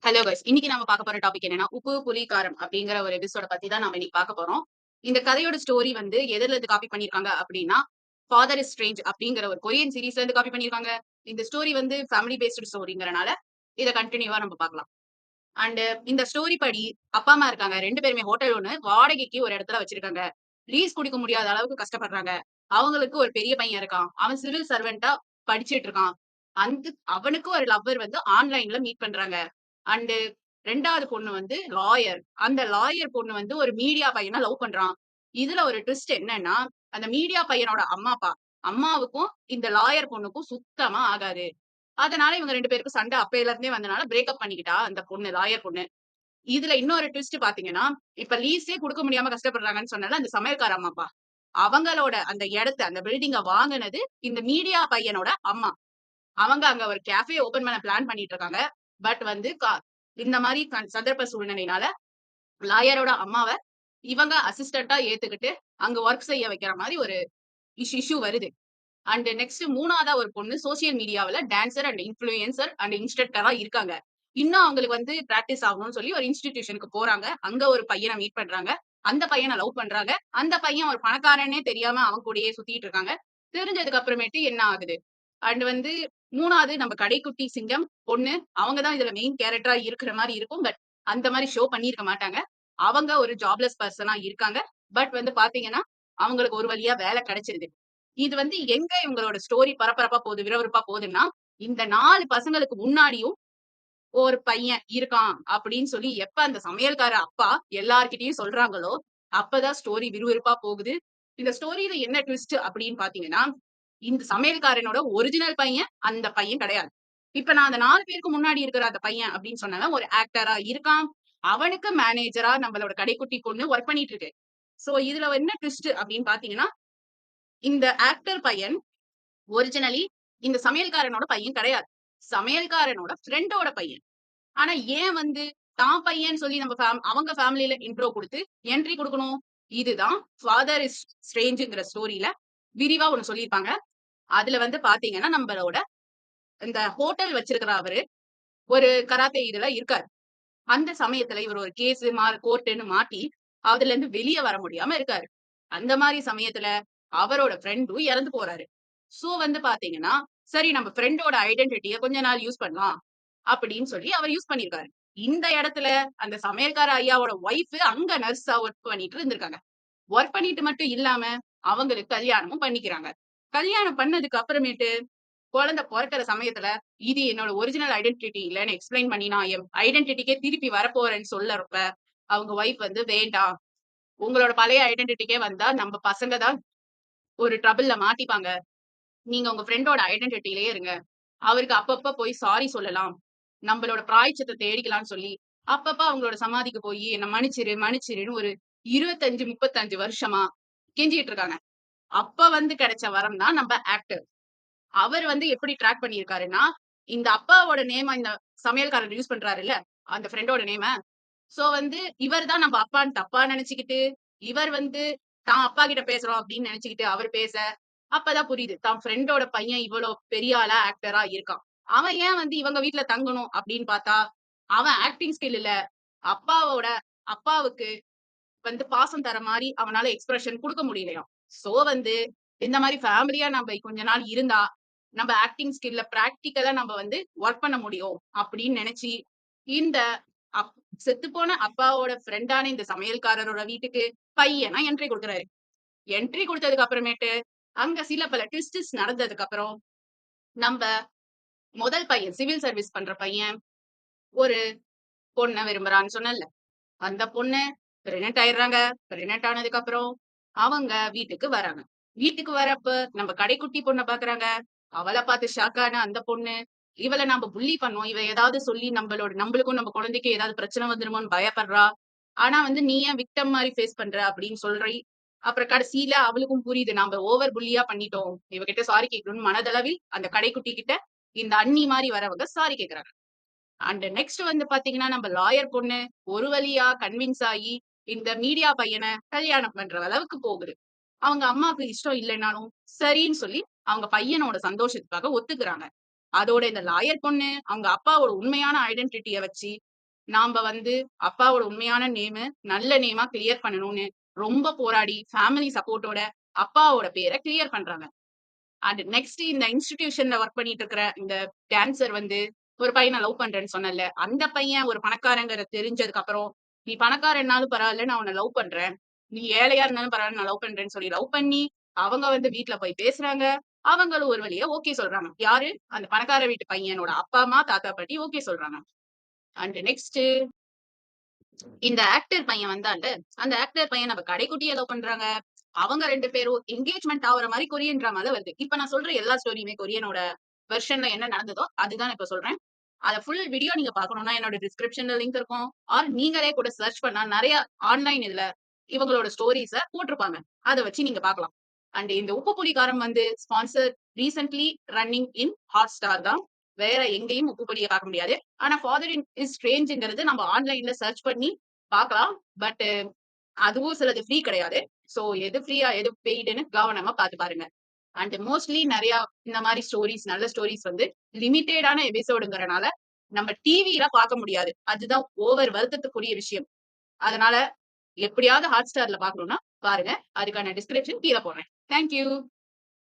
Hello guys. இன்னைக்கு நம்ம பார்க்க போற டாபிக் என்னன்னா, உப்பு, புளி, காரம் அப்படிங்கிற ஒரு எபிசோட பத்தி தான் நாம இன்னைக்கு பார்க்க போறோம். இந்த கதையோட ஸ்டோரி வந்து எதுல இருந்து காப்பி பண்ணியிருக்காங்க அப்படின்னா, ஃபாதர் இஸ் ஸ்ட்ரேஞ்ச் அப்படிங்கிற ஒரு கொரியன் சீரிஸ்ல இருந்து காப்பி பண்ணியிருக்காங்க. இந்த ஸ்டோரி வந்து ஃபேமிலி பேஸ்டு ஸ்டோரிங்கிறனால இத கன்டினியூவா நம்ம பார்க்கலாம். அண்ட் இந்த ஸ்டோரி படி அப்பா, அம்மா இருக்காங்க. 2 பேருமே ஹோட்டல் ஒண்ணு வாடகைக்கு ஒரு இடத்துல வச்சிருக்காங்க. லீஸ் குடுக்க முடியாத அளவுக்கு கஷ்டப்படுறாங்க. அவங்களுக்கு ஒரு பெரிய பையன் இருக்கான். அவன் சிவில் சர்வென்ட்டா படிச்சுட்டு இருக்கான். அந்த அவனுக்கு ஒரு லவ்வர் வந்து ஆன்லைன்ல மீட் பண்றாங்க. அண்ட் 2வது பொண்ணு வந்து லாயர். அந்த லாயர் பொண்ணு வந்து ஒரு மீடியா பையன லவ் பண்றான். இதுல ஒரு ட்விஸ்ட் என்னன்னா, அந்த மீடியா பையனோட அம்மா, அப்பா. அம்மாவுக்கும் இந்த லாயர் பொண்ணுக்கும் சுத்தமா ஆகாது. அதனால இவங்க 2 பேருக்கும் சண்டை அப்பையில இருந்தே வந்தனால பிரேக்கப் பண்ணிக்கிட்டா அந்த பொண்ணு, லாயர் பொண்ணு. இதுல இன்னொரு ட்விஸ்ட் பாத்தீங்கன்னா, இப்ப லீஸே குடுக்க முடியாம கஷ்டப்படுறாங்கன்னு சொன்னேன்ல அந்த சமையல்கார அம்மா, அப்பா. அவங்களோட அந்த இடத்த, அந்த பில்டிங்க வாங்குனது இந்த மீடியா பையனோட அம்மா. அவங்க அங்க ஒரு கேஃபே ஓப்பன் பண்ண பிளான் பண்ணிட்டு இருக்காங்க. பட் வந்து இந்த மாரி சந்தர்ப்ப சூழ்நிலையினால லாயரோட அம்மாவ இவங்க அசிஸ்டன்ட்டா ஏத்துக்கிட்டு அங்க வொர்க் செய்ய வைக்கிற மாரி ஒரு இஷ்யூ வருது. அண்ட் நெக்ஸ்ட் 3வதா ஒரு பொண்ணு சோசியல் மீடியாவுல டான்சர் அண்ட் இன்ஃப்ளூயன்சர் அண்ட் இன்ஸ்ட்ரக்டரா இருக்காங்க. இன்னும் அவங்களுக்கு வந்து பிராக்டிஸ் ஆகணும்னு சொல்லி ஒரு இன்ஸ்டிடியூஷனுக்கு போறாங்க. அங்க ஒரு பையன மீட் பண்றாங்க. அந்த பையன லவ் பண்றாங்க. அந்த பையன் ஒரு பணக்காரன்னே தெரியாம அவன் கூடயே சுத்திட்டு இருக்காங்க. தெரிஞ்சதுக்கு அப்புறமேட்டு என்ன ஆகுது? அண்ட் வந்து 3வது நம்ம கடைக்குட்டி சிங்கம் பொண்ணு. அவங்க தான் இதுல மெயின் கேரக்டரா இருக்கிற மாரி இருக்கும். பட் அந்த மாரி ஷோ பண்ணியிருக்க மாட்டாங்க. அவங்க ஒரு ஜாப்லெஸ் பெர்சனா இருக்காங்க. பட் வந்து பாத்தீங்கன்னா, அவங்களுக்கு ஒரு வழியா வேலை கிடைச்சிருது. இது வந்து எங்க இவங்களோட ஸ்டோரி பரபரப்பா போகுது, விறுவிறுப்பா போகுதுன்னா, இந்த 4 பசங்களுக்கு முன்னாடியும் ஒரு பையன் இருக்கான் அப்படின்னு சொல்லி எப்ப அந்த சமையல்கார அப்பா எல்லார்கிட்டயும் சொல்றாங்களோ, அப்பதான் ஸ்டோரி விறுவிறுப்பா போகுது. இந்த ஸ்டோரியில என்ன ட்விஸ்ட் அப்படின்னு பாத்தீங்கன்னா, இந்த சமையல்காரனோட ஒரிஜினல் பையன் அந்த பையன் கிடையாது. இப்ப நான் அந்த 4 பேருக்கு முன்னாடி இருக்கிற அந்த பையன் அப்படின்னு சொன்னேன்ல, ஒரு ஆக்டரா இருக்கான். அவனுக்கு மேனேஜரா நம்மளோட கடைக்குட்டி பொண்ணு வொர்க் பண்ணிட்டு இருக்கு. சோ இதுல என்ன ட்விஸ்ட் அப்படின்னு பாத்தீங்கன்னா, இந்த ஆக்டர் பையன் ஒரிஜினலி இந்த சமையல்காரனோட பையன் கிடையாது. சமையல்காரனோட ஃப்ரெண்டோட பையன். ஆனா ஏன் வந்து தான் பையன்னு சொல்லி நம்ம அவங்க ஃபேமிலில இன்ட்ரோ குடுத்து என்ட்ரி குடுக்கணும்? இதுதான் ஃபாதர் இஸ் ஸ்ட்ரேஞ்ச்ங்கிற ஸ்டோரியில விரிவா ஒண்ணு சொல்லியிருப்பாங்க. அதுல வந்து பாத்தீங்கன்னா, நம்பளோட இந்த ஹோட்டல் வச்சிருக்கிற அவரு ஒரு கராத்தே இதுல இருக்காரு. அந்த சமயத்துல இவர் ஒரு கேஸ் கோர்ட்டுன்னு மாட்டி அதுலருந்து வெளிய வர முடியாம இருக்காரு. அந்த மாரி சமயத்துல அவரோட ஃப்ரெண்டும் இறந்து போறாரு. சோ வந்து பாத்தீங்கன்னா, சரி நம்ம ஃப்ரெண்டோட ஐடென்டிட்டிய கொஞ்ச நாள் யூஸ் பண்ணலாம். அப்படின்னு சொல்லி அவர் யூஸ் பண்ணியிருக்காரு. இந்த இடத்துல அந்த சமையல்கார ஐயாவோட ஒய்ஃப் அங்க நர்ஸா ஒர்க் பண்ணிட்டு இருந்திருக்காங்க. ஒர்க் பண்ணிட்டு மட்டும் இல்லாம, அவங்களுக்கு கல்யாணமும் பண்ணிக்கிறாங்க. கல்யாணம் பண்ணதுக்கு அப்புறமேட்டு, குழந்தை பொறக்கிற சமயத்துல, இது என்னோட ஒரிஜினல் ஐடென்டிட்டி இல்லன்னு எக்ஸ்ப்ளைன் பண்ணி, நான் என் ஐடென்டிட்டிக்கே திருப்பி வரப்போறேன்னு சொல்லறப்ப, அவங்க ஒய்ஃப் வந்து வேண்டாம். உங்களோட பழைய ஐடென்டிட்டிக்கே வந்தா, நம்ம பசங்க தான் ஒரு ட்ரபிள்ல மாட்டிப்பாங்க. நீங்க உங்க ஃப்ரெண்டோட ஐடென்டிட்டிலயே இருங்க. அவருக்கு அப்பப்ப போய் சாரி சொல்லலாம். நம்பளோட பிராயச்சித்த தேடிக்கலாம்னு சொல்லி, அப்பப்ப அவங்களோட சமாதிக்கு போயி, என்ன மன்னிச்சிரு, மன்னிச்சிருன்னு ஒரு 25, 35 வருஷமா கெஞ்சிட்டு இருக்காங்க. அப்ப வந்து கிடைச்ச வரம் தான் நம்ப ஆக்டர். அவர் வந்து எப்படி ட்ராக் பண்ணியிருக்காருன்னா, இந்த அப்பாவோட நேம இந்த சமையல்காரர் யூஸ் பண்றாருல்ல, அந்த ஃப்ரெண்டோட நேம. சோ வந்து இவர் தான் நம்ப அப்பான்னு தப்பா நெனச்சுக்கிட்டு, இவர் வந்து தான் அப்பா கிட்ட பேசுறோம் அப்படின்னு நெனச்சுக்கிட்டு அவர் பேச, அப்பதான் புரியுது. தான் ஃப்ரெண்டோட பையன் இவ்வளோ பெரிய ஆளா, ஆக்டரா இருக்கான். அவன் ஏன் வந்து இவங்க வீட்ல தங்கணும் அப்படின்னு பார்த்தா, அவன் ஆக்டிங் ஸ்கில் இல்ல. அப்பாவோட அப்பாவுக்கு வந்து பாசம் தர மாரி அவனால எக்ஸ்பிரஷன் குடுக்க முடியலையாம். சோ வந்து இந்த மாரி ஃபேமிலியா நம்ப கொஞ்ச நாள் இருந்தா, நம்ப ஆக்டிங் ஸ்கில்ல பிராக்டிகலா நம்ப வந்து வொர்க் பண்ண முடியும் அப்படின்னு நெனச்சு, இந்த அப் செத்துப்போன அப்பாவோட ஃப்ரெண்டான இந்த சமையல்காரரோட வீட்டுக்கு பையனா என்ட்ரி குடுக்குறாரு. என்ட்ரி குடுத்ததுக்கு அப்புறமேட்டு, அங்க சில பல ட்விஸ்ட்ஸ் நடந்ததுக்கு அப்புறம், நம்ப முதல் பையன் சிவில் சர்வீஸ் பண்ற பையன் ஒரு பொண்ண விரும்புறான்னு சொன்னேன்ல. அந்த பொண்ணு பிரெக்னன்ட் ஆயிடுறாங்க. பிரெக்னன்ட் ஆனதுக்கு அப்புறம் அவங்க வீட்டுக்கு வராங்க. வீட்டுக்கு வரப்ப நம்ம கடைக்குட்டி பொண்ண பாக்குறாங்க. அவள பார்த்து ஷாக் ஆன அந்த பொண்ணு, இவள நாம புல்லி பண்ணோம். இவ ஏதாவது சொல்லி நம்மளுக்கும் நம்ம குழந்தைக்கும் ஏதாவது பிரச்சனை வந்துருமோன்னு பயப்படுறா. ஆனா வந்து நீ ஏன் விக்டிம் மாரி ஃபேஸ் பண்ற அப்படின்னு சொல்றி. அப்புறம் கடைசியில அவளுக்கும் புரியுது. நாம ஓவர் புல்லியா பண்ணிட்டோம். இவகிட்ட சாரி கேட்கணும்னு மனதளவில் அந்த கடைக்குட்டி கிட்ட இந்த அண்ணி மாரி வரவங்க சாரி கேட்கறாங்க. அண்ட் நெக்ஸ்ட் வந்து பாத்தீங்கன்னா, நம்ம லாயர் பொண்ணு ஒரு வழியா கன்வின்ஸ் ஆயி, இந்த மீடியா பையன கல்யாணம் பண்ற அளவுக்கு போகுது. அவங்க அம்மாவுக்கு இஷ்டம் இல்லைன்னாலும், சரின்னு சொல்லி அவங்க பையனோட சந்தோஷத்துக்காக ஒத்துக்குறாங்க. அதோட இந்த லாயர் பொண்ணு, அவங்க அப்பாவோட உண்மையான ஐடென்டிட்டிய வச்சு, நாம வந்து அப்பாவோட உண்மையான நேமு, நல்ல நேமா கிளியர் பண்ணணும்னு ரொம்ப போராடி, ஃபேமிலி சப்போர்ட்டோட அப்பாவோட பேர கிளியர் பண்றாங்க. அண்ட் நெக்ஸ்ட் இந்த இன்ஸ்டிடியூஷன்ல ஒர்க் பண்ணிட்டு இருக்கிற இந்த டான்சர் வந்து ஒரு பையன லவ் பண்றேன்னு சொன்னேன்ல. அந்த பையன் ஒரு பணக்காரங்கிறத தெரிஞ்சதுக்கு அப்புறம், "நீ பணக்காரன்னாலும் பரவால்ல, நான் உன்ன லவ் பண்றேன். நீ ஏழையா இருந்தாலும் பரவால்ல, நான் லவ் பண்றேன்னு" சொல்லி லவ் பண்ணி, அவங்க வந்து வீட்ல போய் பேசுறாங்க. அவங்களும் ஒரு வழியா ஓகே சொல்றாங்க. யாரு? அந்த பணக்கார வீட்டு பையனோட அப்பா, அம்மா, தாத்தா, பாட்டி ஓகே சொல்றாங்க. அண்ட் நெக்ஸ்ட் இந்த ஆக்டர் பையன் வந்தான்ல, அந்த ஆக்டர் பையன் நம்ம கடைக்குட்டிய லவ் பண்றாங்க. அவங்க 2 பேரும் என்கேஜ்மென்ட் ஆவுற மாரி கொரியன் ட்ராமால வருது. இப்ப நான் சொல்ற எல்லா ஸ்டோரியுமே கொரியனோட வெர்ஷன்ல என்ன நடந்ததோ, அதுதான் நான் இப்ப சொல்றேன். அத ஃபுல் வீடியோ நீங்க பார்க்கணும்னா என்னோட டிஸ்கிரிப்ஷன்ல லிங்க் இருக்கும். ஆர் நீங்களே கூட சர்ச் பண்ணா நெறைய ஆன்லைன் இதுல இவங்களோட ஸ்டோரீஸ போட்டிருப்பாங்க. அத வச்சு நீங்க பார்க்கலாம். அண்ட் இந்த உப்பு புளி காரம் வந்து sponsor recently running in Hotstar தான். வேற எங்கேயும் உப்பு புளிய பார்க்க முடியாது. ஆனா ஃபாதர் இஸ் ஸ்ட்ரேஞ்ச்ங்கிறது நம்ம ஆன்லைன்ல சர்ச் பண்ணி பார்க்கலாம். பட் அதுவும் சிலது ஃப்ரீ கிடையாது. சோ எது ஃப்ரீயா எது பெய்டுன்னு கவனமா பார்த்து பாருங்க. அண்ட் மோஸ்ட்லி நெறைய இந்த மாரி ஸ்டோரீஸ் நல்ல ஸ்டோரீஸ் வந்து லிமிட்டடான எபிசோடுங்கிறனால நம்ம டிவில பார்க்க முடியாது. அதுதான் ஓவர் வருத்தத்துக்குரிய விஷயம். அதனால எப்படியாவது Hotstarல பார்க்கணும்னா பாருங்க. அதுக்கான டிஸ்கிரிப்ஷன் கீழ போடுறேன். Thank you.